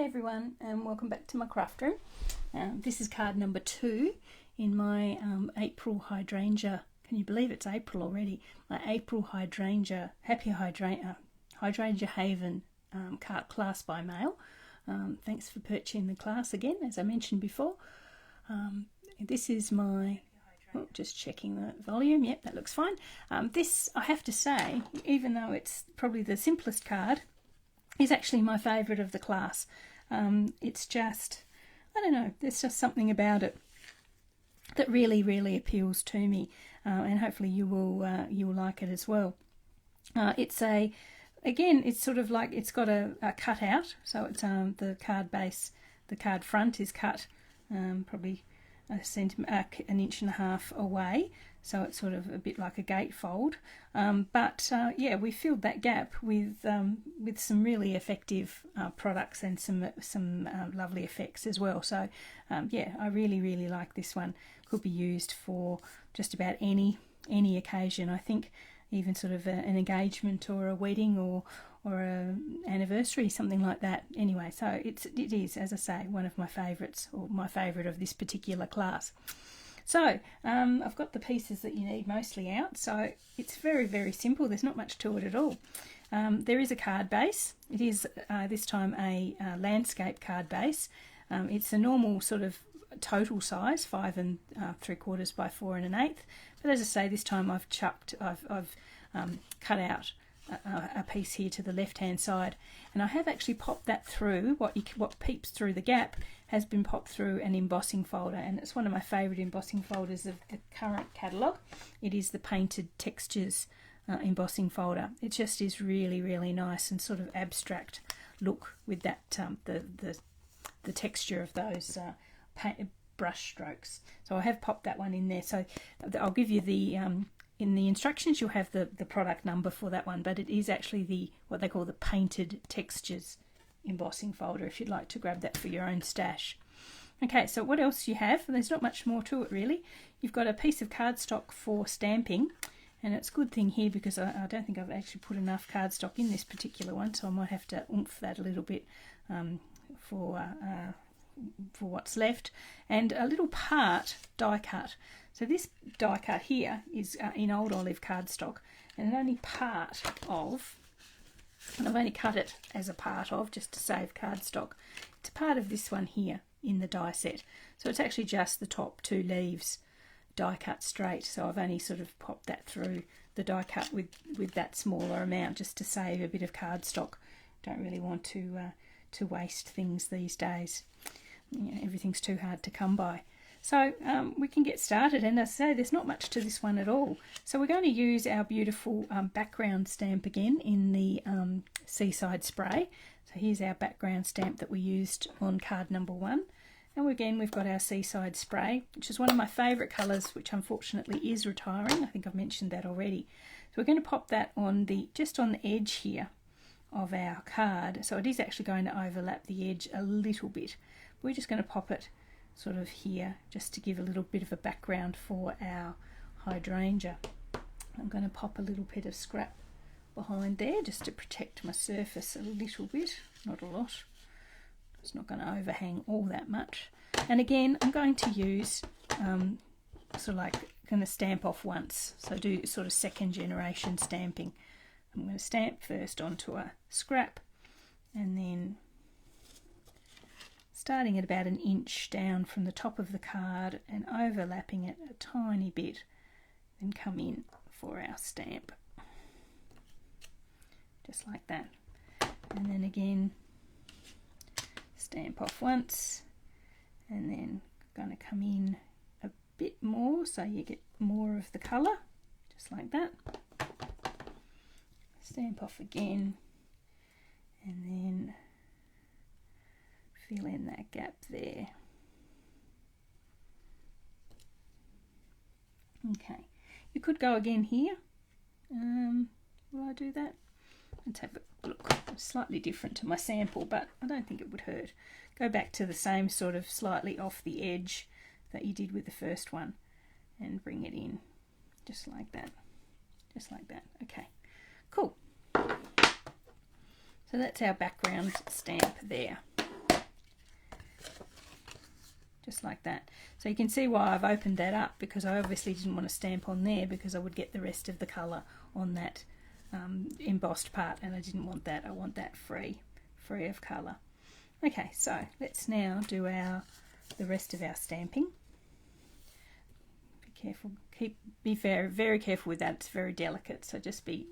Hi everyone, and welcome back to my craft room. This is card number 2 in my April Hydrangea. Can you believe it's April already? My April Hydrangea, Hydrangea Haven class by mail. Thanks for purchasing the class again, as I mentioned before. This is my, just checking the volume, yep, that looks fine. This, I have to say, even though it's probably the simplest card, is actually my favourite of the class. It's just, I don't know, there's just something about it that really appeals to me, and hopefully you will like it as well. It's sort of like, it's got a cutout, so it's the card base, the card front is cut probably an inch and a half away, so it's sort of a bit like a gatefold. Yeah, we filled that gap with some really effective products and some lovely effects as well. So yeah, I really like this one. Could be used for just about any occasion. I think even sort of an engagement or a wedding or an anniversary, something like that. Anyway, so it is, as I say, one of my favourites, or my favourite of this particular class. So I've got the pieces that you need mostly out, so it's very simple. There's not much to it at all. There is a card base. It is this time a landscape card base. It's a normal sort of total size, 5 3/4 by 4 1/8. But as I say, this time I've cut out a piece here to the left hand side, and I have actually popped that through. What peeps through the gap has been popped through an embossing folder, and it's one of my favourite embossing folders of the current catalogue. It is the Painted Textures embossing folder. It just is really nice and sort of abstract look with that the texture of those brush strokes. So I have popped that one in there. So I'll give you the in the instructions you'll have the product number for that one, but it is actually what they call the Painted Textures embossing folder, if you'd like to grab that for your own stash. Okay, so what else you have? There's not much more to it really. You've got a piece of cardstock for stamping, and it's a good thing here because I don't think I've actually put enough cardstock in this particular one, so I might have to oomph that a little bit for what's left. And a little part die cut. So this die cut here is in Old Olive cardstock, and it's only part of, and I've only cut it as a part of just to save cardstock. It's a part of this one here in the die set. So it's actually just the top 2 leaves die cut straight. So I've only sort of popped that through the die cut with that smaller amount just to save a bit of cardstock. Don't really want to waste things these days. You know, everything's too hard to come by. So we can get started, and as I say, there's not much to this one at all. So we're going to use our beautiful background stamp again in the Seaside Spray. So here's our background stamp that we used on card number 1. And again, we've got our Seaside Spray, which is one of my favourite colours, which unfortunately is retiring. I think I've mentioned that already. So we're going to pop that on just on the edge here of our card. So it is actually going to overlap the edge a little bit. We're just going to pop it sort of here just to give a little bit of a background for our hydrangea. I'm going to pop a little bit of scrap behind there just to protect my surface a little bit, not a lot. It's not going to overhang all that much. And again, I'm going to use sort of like going to stamp off once, so do sort of second generation stamping. I'm going to stamp first onto a scrap, and then starting at about 1 inch down from the top of the card and overlapping it a tiny bit, then come in for our stamp. Just like that. And then again, stamp off once, and then going to come in a bit more so you get more of the colour, just like that. Stamp off again, and then fill in that gap there. Okay, you could go again here. Will I do that? Let's have a look. It's slightly different to my sample, but I don't think it would hurt. Go back to the same sort of slightly off the edge that you did with the first one and bring it in just like that. Just like that. Okay, cool. So that's our background stamp there. just like that. So you can see why I've opened that up, because I obviously didn't want to stamp on there because I would get the rest of the colour on that embossed part, and I didn't want that. I want that free of colour. Okay, so let's now do the rest of our stamping. Be careful, be very careful with that. It's very delicate, so just be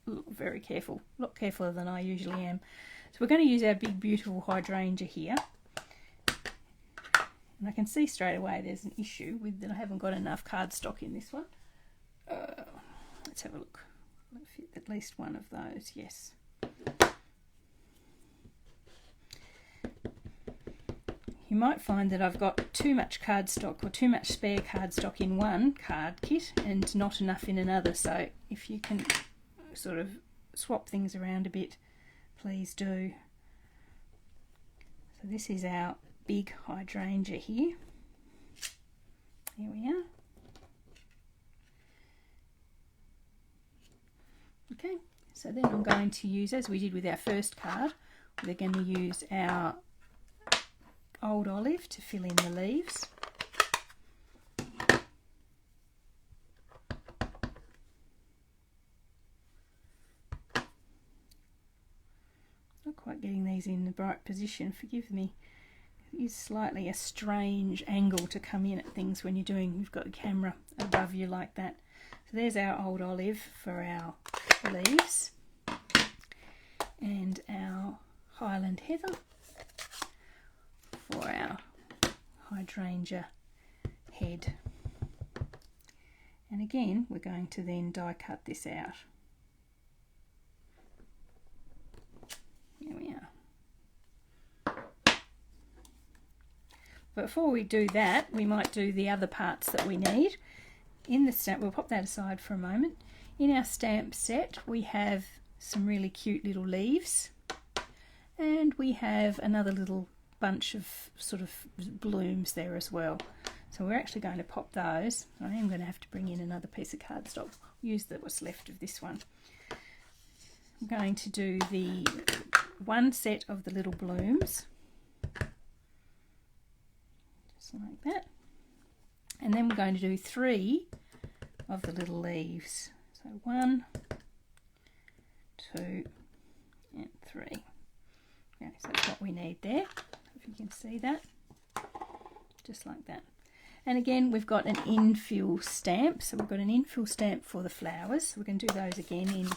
very careful, a lot careful than I usually am. So we're going to use our big beautiful hydrangea here, and I can see straight away there's an issue with that. I haven't got enough cardstock in this one. Let's have a look. Let's fit at least one of those. Yes. You might find that I've got too much cardstock or too much spare cardstock in one card kit and not enough in another, so if you can sort of swap things around a bit, please do. So this is our big hydrangea here. Here we are. Okay, so then I'm going to use, as we did with our first card, we're going to use our old olive to fill in the leaves. Not quite getting these in the right position, forgive me. It is slightly a strange angle to come in at things when you've got the camera above you like that. So there's our old olive for our leaves, and our Highland heather for our hydrangea head. And again, we're going to then die cut this out. Here we are. But before we do that, we might do the other parts that we need. In the stamp, we'll pop that aside for a moment. In our stamp set, we have some really cute little leaves, and we have another little bunch of sort of blooms there as well. So we're actually going to pop those. I am going to have to bring in another piece of cardstock. Use what's left of this one. I'm going to do the one set of the little blooms, just like that, and then we're going to do 3 of the little leaves. So 1, 2 and 3. Okay, so that's what we need there. If you can see that, just like that. And again, we've got an infill stamp. So we've got an infill stamp for the flowers. So we're going to do those again in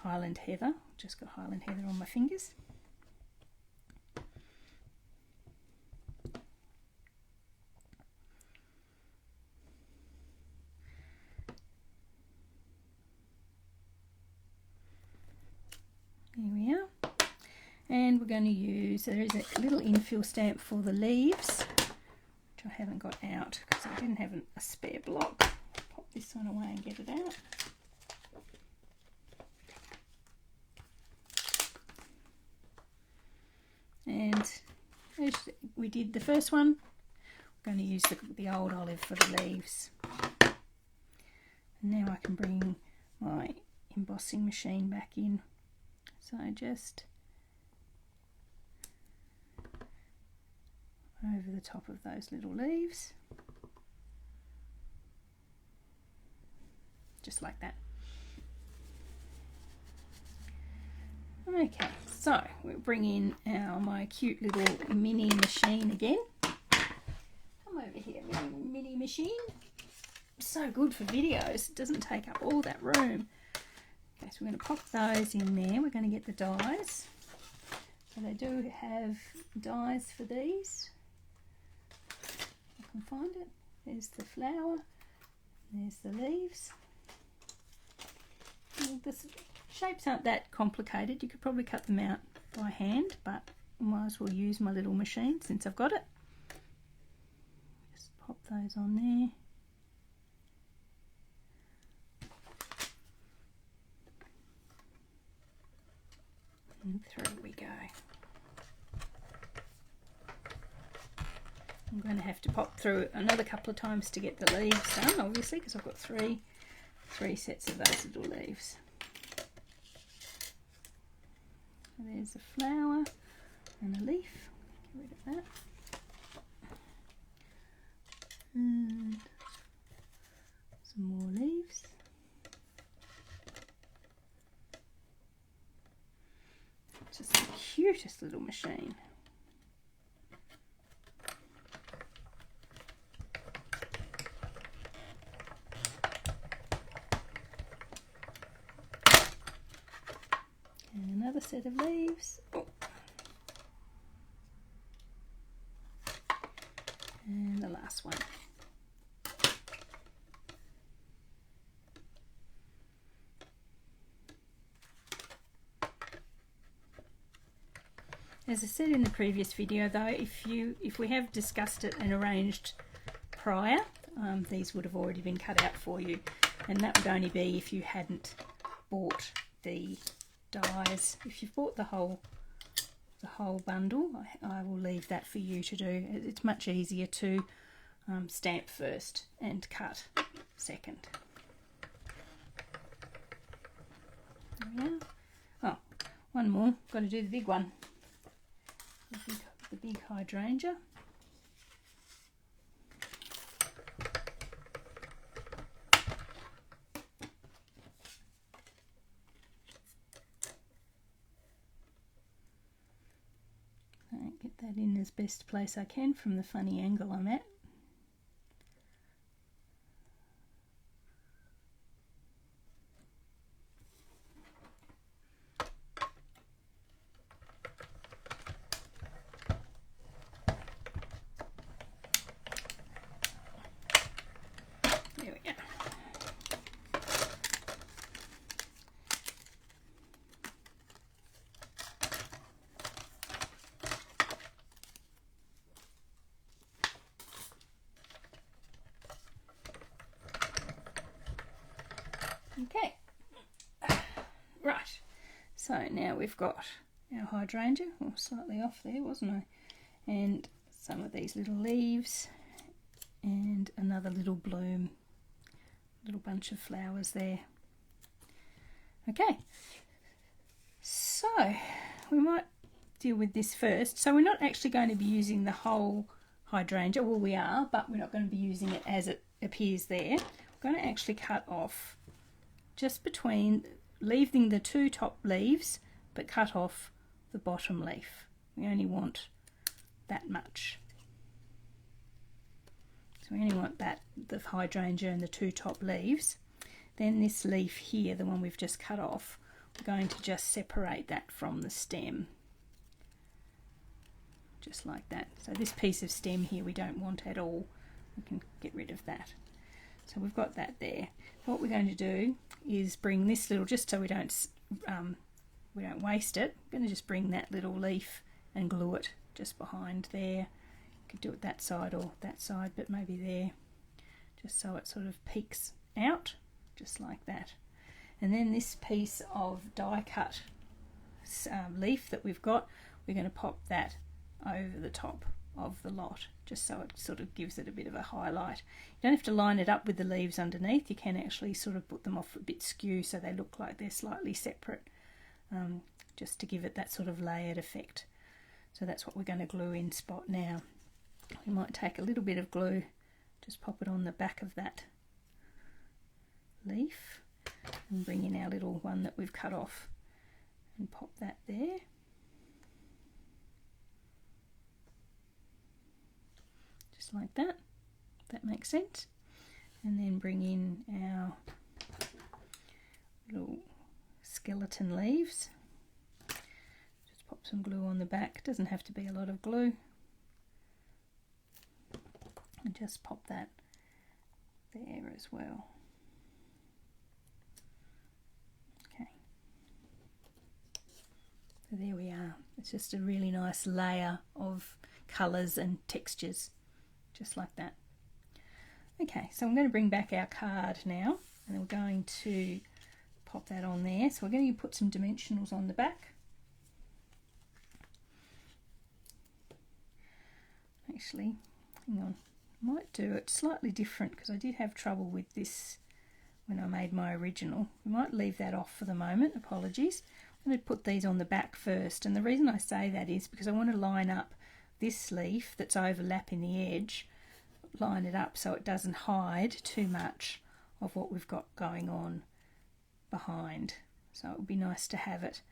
Highland heather. Just got Highland heather on my fingers. Here we are. And we're going to use, there is a little infill stamp for the leaves, which I haven't got out because I didn't have a spare block. Pop this one away and get it out. And as we did the first one, we're going to use the old olive for the leaves. And now I can bring my embossing machine back in. So just over the top of those little leaves, just like that. Okay, so we'll bring in my cute little mini machine again. Come over here, mini machine. So good for videos, it doesn't take up all that room. Okay, so we're going to pop those in there. We're going to get the dies. So they do have dies for these. I can find it. There's the flower. There's the leaves. Well, the shapes aren't that complicated. You could probably cut them out by hand, but I might as well use my little machine since I've got it. Just pop those on there. And through we go. I'm going to have to pop through another couple of times to get the leaves done, obviously, because I've got three sets of those little leaves. So there's a flower and a leaf. Get rid of that. this little machine. And another set of leaves. Oh. And the last one. As I said in the previous video though, if we have discussed it and arranged prior, these would have already been cut out for you, and that would only be if you hadn't bought the dies. If you've bought the whole bundle, I will leave that for you to do. It's much easier to stamp first and cut second. There we are. Oh, one more, got to do the big one. The big hydrangea. Get that in as best place I can from the funny angle I'm at. There we go. Okay, right, so now we've got our hydrangea, or slightly off there, wasn't I? And some of these little leaves and another little bloom, little bunch of flowers there. Okay, so we might deal with this first. So we're not actually going to be using the whole hydrangea, well we are, but we're not going to be using it as it appears there. We're going to actually cut off just between, leaving the two top leaves, but cut off the bottom leaf. We only want that much. So we only want that, the hydrangea and the two top leaves. Then this leaf here, the one we've just cut off, we're going to just separate that from the stem. Just like that. So this piece of stem here we don't want at all. We can get rid of that. So we've got that there. So what we're going to do is bring this little, just so we don't waste it, I'm going to just bring that little leaf and glue it just behind there. You could do it that side or that side, but maybe there, just so it sort of peeks out, just like that. And then this piece of die cut leaf that we've got, we're going to pop that over the top of the lot, just so it sort of gives it a bit of a highlight. You don't have to line it up with the leaves underneath, you can actually sort of put them off a bit skew so they look like they're slightly separate, just to give it that sort of layered effect. So that's what we're going to glue in spot now. We might take a little bit of glue, just pop it on the back of that leaf and bring in our little one that we've cut off and pop that there. Just like that, if that makes sense. And then bring in our little skeleton leaves. Just pop some glue on the back, doesn't have to be a lot of glue. And just pop that there as well. Okay. So there we are. It's just a really nice layer of colours and textures. Just like that. Okay, so I'm going to bring back our card now, and we're going to pop that on there. So we're going to put some dimensionals on the back. Actually, hang on, I might do it slightly different because I did have trouble with this when I made my original. We might leave that off for the moment, apologies. I'm going to put these on the back first, and the reason I say that is because I want to line up this leaf that's overlapping the edge, line it up so it doesn't hide too much of what we've got going on behind. So it would be nice to have it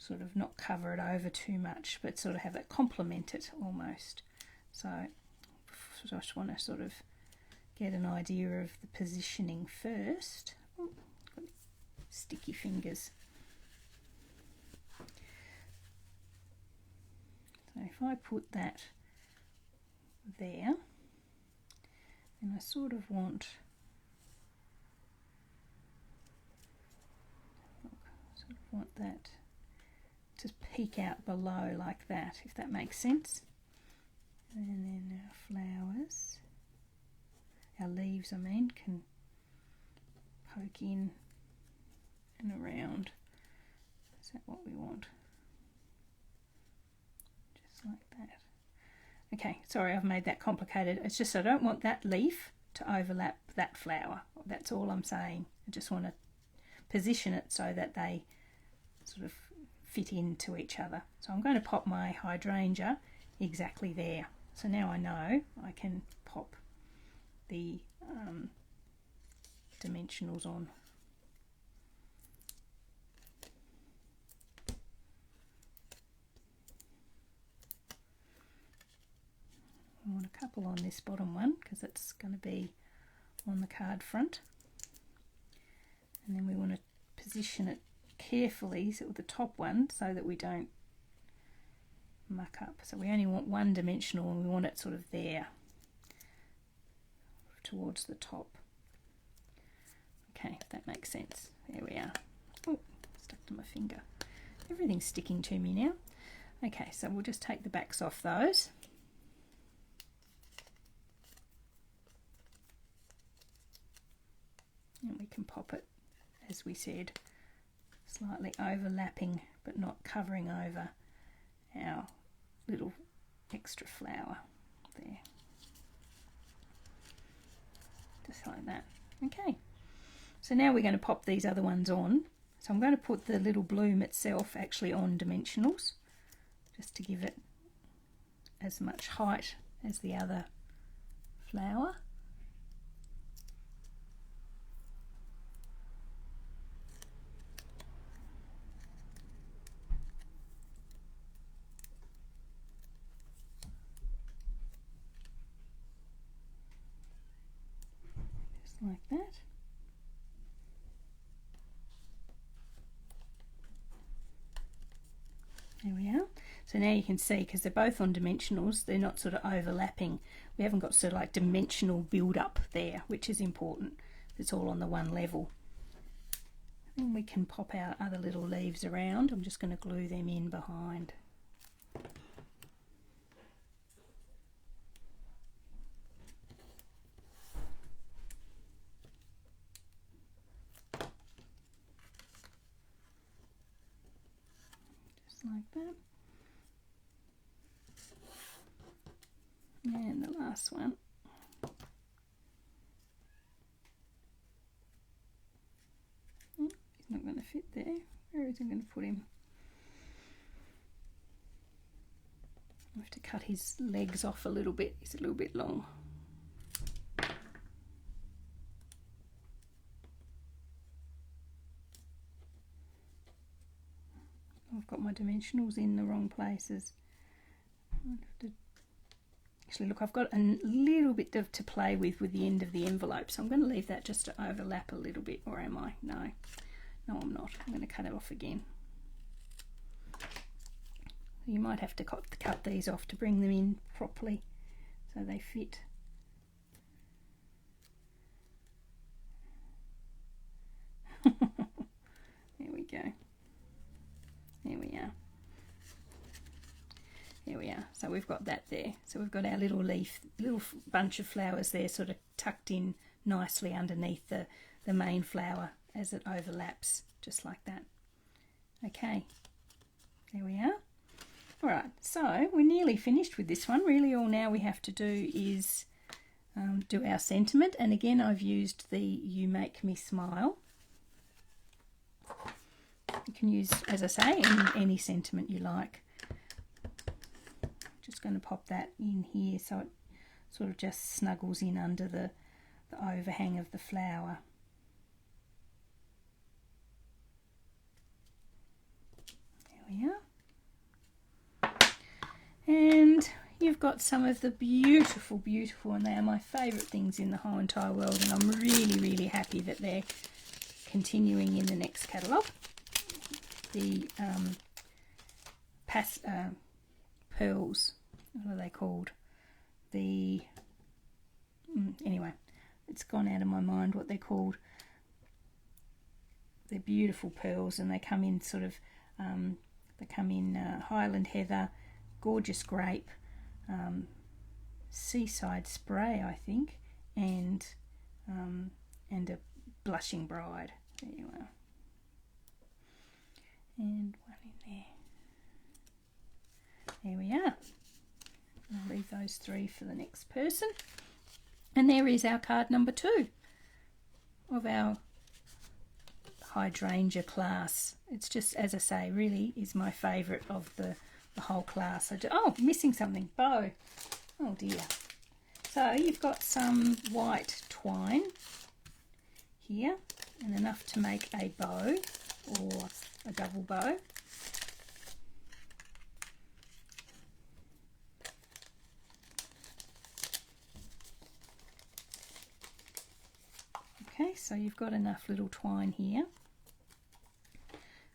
sort of not cover it over too much, but sort of have it complement it almost. So I just want to sort of get an idea of the positioning first. Oh, got sticky fingers. So if I put that there, then I sort of want that to peek out below like that, if that makes sense. And then our flowers, our leaves I mean, can poke in and around. Is that what we want? Just like that. Okay, sorry I've made that complicated. It's just I don't want that leaf to overlap that flower. That's all I'm saying. I just want to position it so that they sort of fit into each other. So I'm going to pop my hydrangea exactly there. So now I know I can pop the dimensionals on. I want a couple on this bottom one because it's going to be on the card front. And then we want to position it carefully with the top one so that we don't muck up. So we only want one dimensional and we want it sort of there towards the top. Okay, if that makes sense. There we are. Oh, stuck to my finger. Everything's sticking to me now. Okay, so we'll just take the backs off those. And we can pop it, as we said, slightly overlapping but not covering over our little extra flower there. Just like that. Okay, so now we're going to pop these other ones on. So I'm going to put the little bloom itself actually on dimensionals, just to give it as much height as the other flower. Like that. There we are. So now you can see, because they're both on dimensionals, they're not sort of overlapping. We haven't got sort of like dimensional build up there, which is important. It's all on the one level. Then we can pop our other little leaves around. I'm just going to glue them in behind. Like that. And the last one. Oh, he's not going to fit there. Where is he going to put him? I have to cut his legs off a little bit. He's a little bit long. I've got my dimensionals in the wrong places. Actually, look, I've got a little bit to play with the end of the envelope, so I'm going to leave that just to overlap a little bit, or am I? No, I'm not. I'm going to cut it off again. You might have to cut these off to bring them in properly so they fit. There we go. There we are. There we are. So we've got that there. So we've got our little leaf, little bunch of flowers there sort of tucked in nicely underneath the main flower as it overlaps, just like that. Okay, there we are. All right, so we're nearly finished with this one. Really all now we have to do is do our sentiment. And again, I've used the You Make Me Smile. You can use, as I say, any sentiment you like. Just going to pop that in here so it sort of just snuggles in under the overhang of the flower. There we are. And you've got some of the beautiful, beautiful, and they are my favourite things in the whole entire world, and I'm really, really happy that they're continuing in the next catalogue. The pearls, what are they called? Anyway, it's gone out of my mind what they're called. They're beautiful pearls, and they come in sort of, Highland Heather, Gorgeous Grape, Seaside Spray, I think, and a Blushing Bride. There you are. And one in there. There we are. I'll leave those 3 for the next person. And there is our card number 2 of our Hydrangea class. It's just, as I say, really is my favourite of the whole class. Missing something. Bow. Oh dear. So you've got some white twine here, and enough to make a bow or a double bow. Okay, so you've got enough little twine here.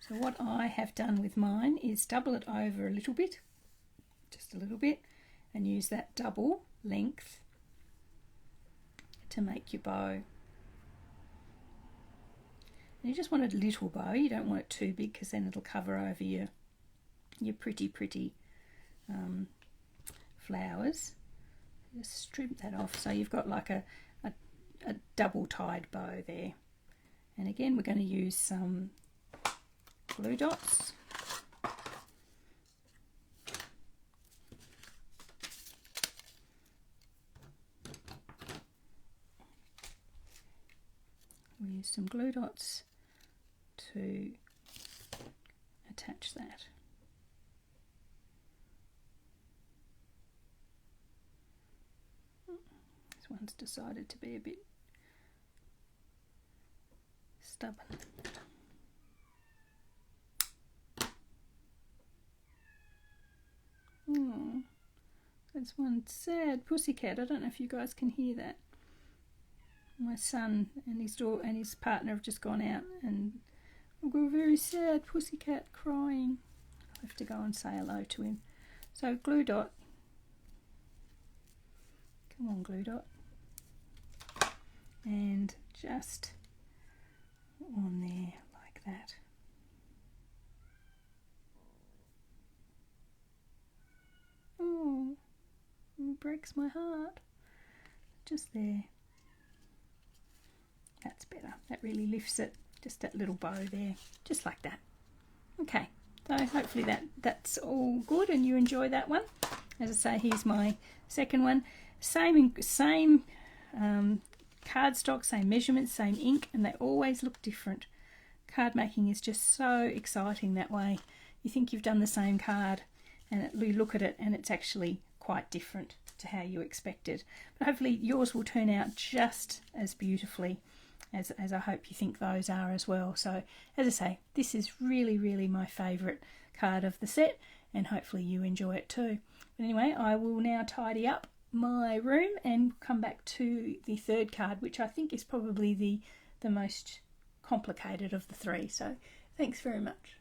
So what I have done with mine is double it over a little bit, just a little bit, and use that double length to make your bow. And you just want a little bow, you don't want it too big because then it'll cover over your pretty flowers. Just strip that off so you've got like a double tied bow there. And again, we're going to use some glue dots. We'll use some glue dots to attach that. This one's decided to be a bit stubborn. Oh, that's one sad pussycat. I don't know if you guys can hear that. My son and his daughter and his partner have just gone out, and I've got a very sad pussycat crying. I have to go and say hello to him. So glue dot. Come on, glue dot. And just on there like that. Oh, it breaks my heart. Just there. That's better. That really lifts it. Just that little bow there. Just like that. Okay. So hopefully that's all good and you enjoy that one. As I say, here's my second one. Same cardstock, same measurements, same ink, and they always look different. Card making is just so exciting that way. You think you've done the same card, and you look at it and it's actually quite different to how you expected. But hopefully yours will turn out just as beautifully as I hope you think those are as well. So as I say, this is really, really my favourite card of the set, and hopefully you enjoy it too. But anyway, I will now tidy up my room and come back to the third card, which I think is probably the most complicated of the 3. So thanks very much.